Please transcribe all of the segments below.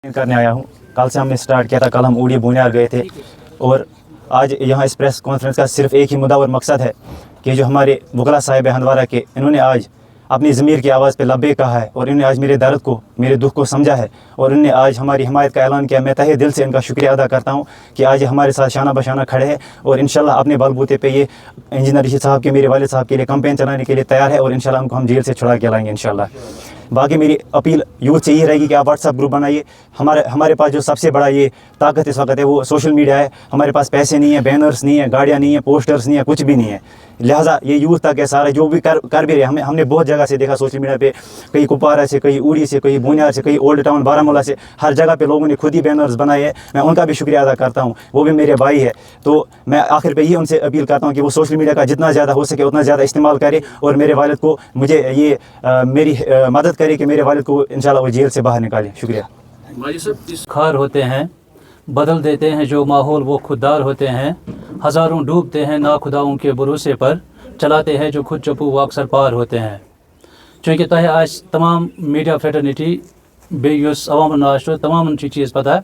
करने आया हूँ। कल से हमने स्टार्ट किया था, कल हम ऊड़ी बुनियाद गए थे और आज यहाँ इस प्रेस कॉन्फ्रेंस का सिर्फ एक ही मुद्दा और मकसद है कि जो हमारे वकला साहिब हंदवारा के, इन्होंने आज अपनी ज़मीर की आवाज़ पे लब्बे कहा है और इन्होंने आज मेरे दर्द को, मेरे दुख को समझा है और इन्होंने आज हमारी हिमायत का ऐलान किया। मैं तहे दिल से इनका शुक्रिया अदा करता हूँ कि आज हमारे साथ शाना बशाना खड़े हैं और इंशाल्लाह अपने बलबूते पे ये इंजीनियर रशीद साहब के, मेरे वालिद साहब के लिए कैंपेन चलाने के लिए तैयार है और इंशाल्लाह उनको हम जेल से छुड़ा के लाएंगे इंशाल्लाह। बाकी मेरी अपील यूथ से यही रहेगी कि आप व्हाट्सअप ग्रुप बनाइए। हमारे पास जो सबसे बड़ा ये ताकत इस वक्त है वो सोशल मीडिया है। हमारे पास पैसे नहीं है, बैनर्स नहीं है, गाड़ियाँ नहीं है, पोस्टर्स नहीं है, कुछ भी नहीं है। लिहाजा ये यूथ तक है सारा, जो भी कर भी रहे। हमने बहुत जगह से देखा सोशल मीडिया पे, कहीं कुपवारा से, कहीं ऊड़ी से, कहीं बुनियाद से, कहीं ओल्ड टाउन बारामूला से, हर जगह पे लोगों ने खुद ही बैनर्स बनाए हैं। मैं उनका भी शुक्रिया अदा करता हूँ, वो भी मेरे भाई है। तो मैं आखिर पे ये उनसे अपील करता हूँ कि वो सोशल मीडिया का जितना ज़्यादा हो सके उतना ज़्यादा इस्तेमाल करे और मेरे वालिद को, मुझे ये मेरी मदद करे कि मेरे वालिद को इंशाल्लाह वो जेल से बाहर निकाले। शुक्रिया। खार होते हैं, बदल देते हैं जो माहौल वो खुददार होते हैं। हज़ारों डूबते हैं नाखुदाओं के भरोसे पर, चलाते हैं जो खुद चप्पू वो अक्सर पार होते हैं। चूँकि तह आज तमाम मीडिया फ्रेटर्निटी बेस अवाम नाश तमाम चीज़ पता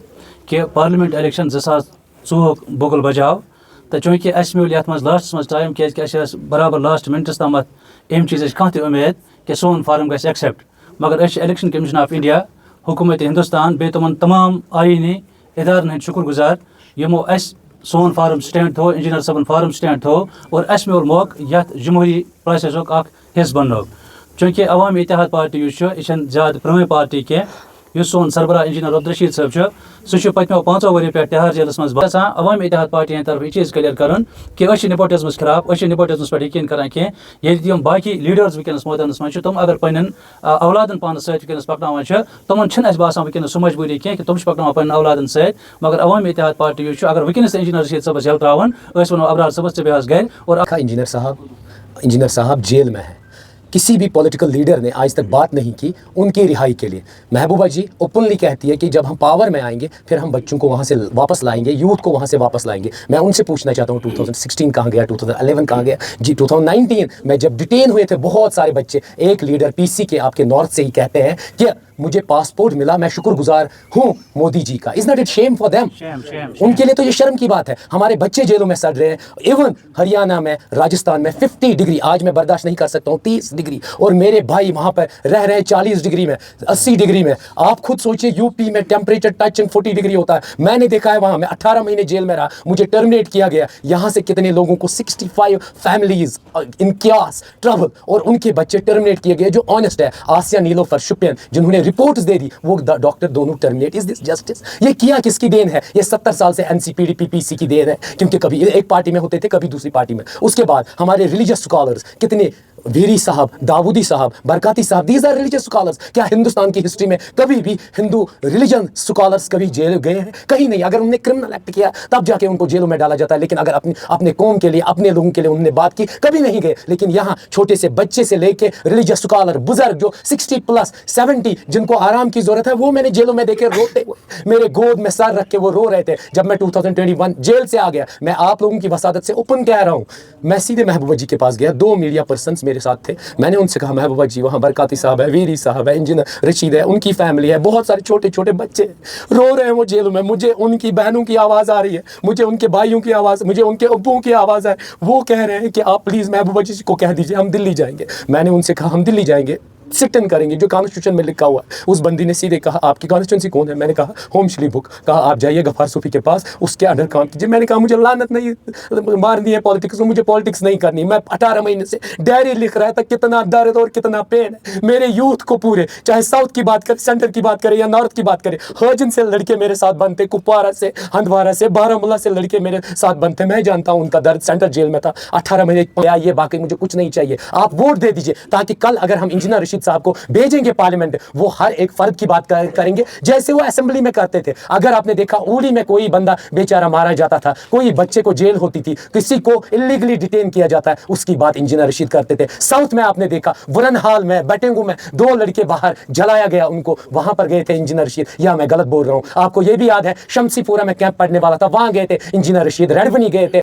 कि पार्लियामेंट इलेक्शन 2024 बोगल बजाव तो चूँकि अस मिल ये लास्टस मज टाइम क्या बराबर लास्ट मिनटस तम अम चीज़ कह उम्मीद कि सोन फार्म गई एक्सेप्ट, मगर इलेक्शन कमीशन ऑफ इंडिया, हुकूमत हिंदुस्तान बे तमाम आईनी इदारन हंद शुक्र गुजार यमो सोन फार्म स्टैंड थो, इंजीनियर सबन फार्म स्टैंड थो और मिल मौक ये जमहूरी प्रोसेस हिस्स बनो। चूँकि अवामी इत्तेहाद पार्टी यह ज़्यादा प्रमुख पार्टी के सोन सरबराह इंजीनियर अब्दुलरशीद साहब सह पत्मो 5 वरी पे तिहाड़ जेलस मज बसान। अवामी इत्तेहाद पार्टी हंद तरफ यह चीज़ क्लियर कर कि नेपोटिज्म खिलाफ, नेपोटिज्म पे यकीन करान कह बाकी लीडर्स वनस मैदानस मज तुम अगर पन्न औलादन पानस सैन पकनान तुम बासान वनस सह मजबूरी कह कि तुम पकनान पन्न औलादन सैत। मगर अवामी इत्तेहाद पार्टी अगर वनस इंजीनियर रशीद साहब जेल त्रावन वो अबरार साहब से बेहस गर और इंजीनियर साहब जेल में है। किसी भी पॉलिटिकल लीडर ने आज तक बात नहीं की उनकी रिहाई के लिए। महबूबा जी ओपनली कहती है कि जब हम पावर में आएंगे फिर हम बच्चों को वहाँ से वापस लाएंगे, यूथ को वहाँ से वापस लाएंगे। मैं उनसे पूछना चाहता हूँ 2016 कहाँ गया, 2011 कहाँ गया जी, 2019 में जब डिटेन हुए थे बहुत सारे बच्चे, एक लीडर पीसी के आपके नॉर्थ से ही कहते हैं कि मुझे पासपोर्ट मिला, मैं शुक्रगुजार हूँ मोदी जी का। Is not it Shem for them? उनके लिए तो ये शर्म की बात है। हमारे बच्चे जेलों में सड़ रहे हैं। इवन हरियाणा में, राजस्थान में 50 डिग्री, आज मैं बर्दाश्त नहीं कर सकता हूँ 30 डिग्री, और मेरे भाई वहाँ पर रह रहे हैं 40 डिग्री में, 80 डिग्री में। आप खुद सोचिए यूपी में टेम्परेचर टचिंग 40 डिग्री होता है। मैंने देखा है वहाँ, मैं 18 महीने जेल में रहा, मुझे टर्मिनेट किया गया। यहाँ से कितने लोगों को 65 फैमिलीज इन क्यास ट्रबल और उनके बच्चे टर्मिनेट किए गए जो ऑनेस्ट है। आसिया नीलोफर शुपियन जिन्होंने रिपोर्ट्स दे दी, वो डॉक्टर दोनों टर्मिनेट। Is this justice? ये किया किसकी देन है? ये 70 साल से एनसीपीडी पीपीसी की देन है, क्योंकि कभी एक पार्टी में होते थे, कभी दूसरी पार्टी में। उसके बाद हमारे रिलीजियस स्कॉलर्स कितने, वीरी साहब, दाऊदी साहब, बरकाती साहब, दीज आर रिलीजियस स्कॉलर्स। क्या हिंदुस्तान की हिस्ट्री में कभी भी हिंदू रिलीजन स्कॉलर्स कभी जेल गए हैं? कहीं नहीं। अगर उन्होंने क्रिमिनल एक्ट किया तब जाके उनको जेलों में डाला जाता है, लेकिन अगर अपने कौम के लिए, अपने लोगों के लिए उन्होंने बात की, कभी नहीं गए। लेकिन यहाँ छोटे से बच्चे से लेके रिलीजियस स्कॉलर, बुजुर्ग जो 60+ 70 जिनको आराम की जरूरत है, वो मैंने जेलों में देखे रोते हुए, मेरे गोद में सर रख के वो रो रहे थे जब मैं 2021 जेल से आ गया। मैं आप लोगों की वसादत से ओपन कह रहा हूँ। मैं सीधे महबूबा जी के पास गया, 2 मीडिया पर्सन मेरे साथ थे। मैंने उनसे कहा महबूबा जी वहाँ बरकाती साहब है, वीरी साहब है, इंजीनियर रशीद है, उनकी फैमिली है, बहुत सारे छोटे छोटे बच्चे रो रहे हैं वो जेलों में। मुझे उनकी बहनों की आवाज़ आ रही है, मुझे उनके भाइयों की आवाज़, मुझे उनके अब्बुओं की आवाज़ है। वो कह रहे हैं कि आप प्लीज़ महबूबा जी को कह दीजिए हम दिल्ली जाएंगे। मैंने उनसे कहा हम दिल्ली जाएंगे, सिट इन करेंगे जो कॉन्स्टिट्यूशन में लिखा हुआ है। उस बंदी ने सीधे कहा आपकी कॉन्स्टिट्यूंसी कौन है? मैंने कहा होम श्री बुक। कहा आप जाइए गफार सूफी के पास, उसके अंडर काम कीजिए। मैंने कहा मुझे लानत नहीं मारनी है पॉलिटिक्स में, मुझे पॉलिटिक्स नहीं करनी। मैं 18 महीने से डायरी लिख रहा था, कितना दर्द और कितना पेन है मेरे यूथ को पूरे, चाहे साउथ की बात करे, सेंटर की बात करे या नॉर्थ की बात करे। हर्जन से लड़के मेरे साथ बनते, कुपवारा से, हंदवारा से, बारामूला से लड़के मेरे साथ बनते। मैं जानता हूँ उनका दर्द। सेंट्रल जेल में था 18 महीने। ये बाकी मुझे कुछ नहीं चाहिए, आप वोट दे दीजिए ताकि कल अगर हम इंजीनियर रशीद साहब को भेजें पार्लियामेंट, वो हर एक फर्द की बात करेंगे जैसे वो असेंबली में करते थे। अगर आपने देखा ऊड़ी में कोई बंदा बेचारा मारा जाता था, कोई बच्चे को जेल होती थी, किसी को इलीगली डिटेन किया जाता है, उसकी बात इंजीनियर रशीद करते थे। साउथ में आपने देखा वुरन हाल में, बटेंगू में 2 लड़के बाहर जलाया गया, उनको वहां पर गए थे इंजीनियर रशीद। या मैं गलत बोल रहा हूं? आपको यह भी याद है शमसीपुरा में कैंप पढ़ने वाला था, वहां गए थे इंजीनियर रशीद। रेडबनी गए थे।